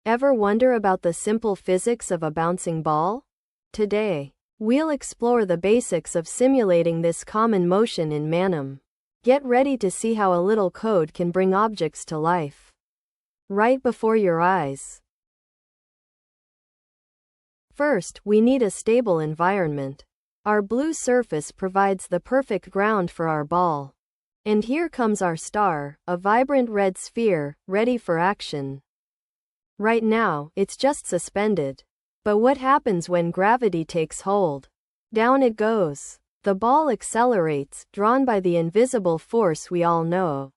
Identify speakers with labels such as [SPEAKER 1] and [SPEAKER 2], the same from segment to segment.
[SPEAKER 1] Ever wonder about the simple physics of a bouncing ball? Today, we'll explore the basics of simulating this common motion in Manim. Get ready to see how a little code can bring objects to life right before your eyes. First, we need a stable environment. Our blue surface provides the perfect ground for our ball. And here comes our star, a vibrant red sphere, ready for action. Right now, it's just suspended. But what happens when gravity takes hold? Down it goes. The ball accelerates, drawn by the invisible force we all know.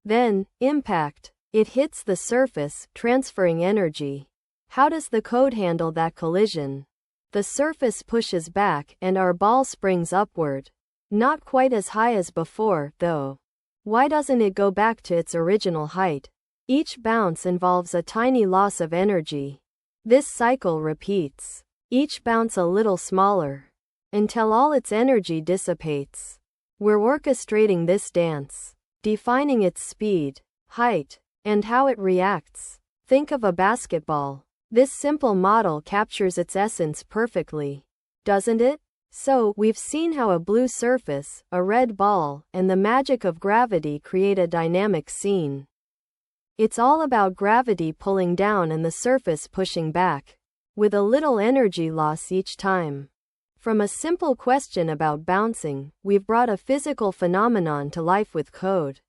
[SPEAKER 1] Then, impact. It hits the surface, transferring energy. How does the code handle that collision? The surface pushes back, and our ball springs upward. Not quite as high as before, though. Why doesn't it go back to its original height? Each bounce involves a tiny loss of energy. This cycle repeats, each bounce a little smaller, until all its energy dissipates. We're orchestrating this dance, defining its speed, height, and how it reacts. Think of a basketball. This simple model captures its essence perfectly, doesn't it? So, we've seen how a blue surface, a red ball, and the magic of gravity create a dynamic scene. It's all about gravity pulling down and the surface pushing back, with a little energy loss each time. From a simple question about bouncing, we've brought a physical phenomenon to life with code.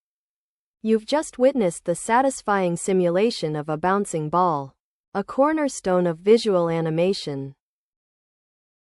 [SPEAKER 1] You've just witnessed the satisfying simulation of a bouncing ball, a cornerstone of visual animation.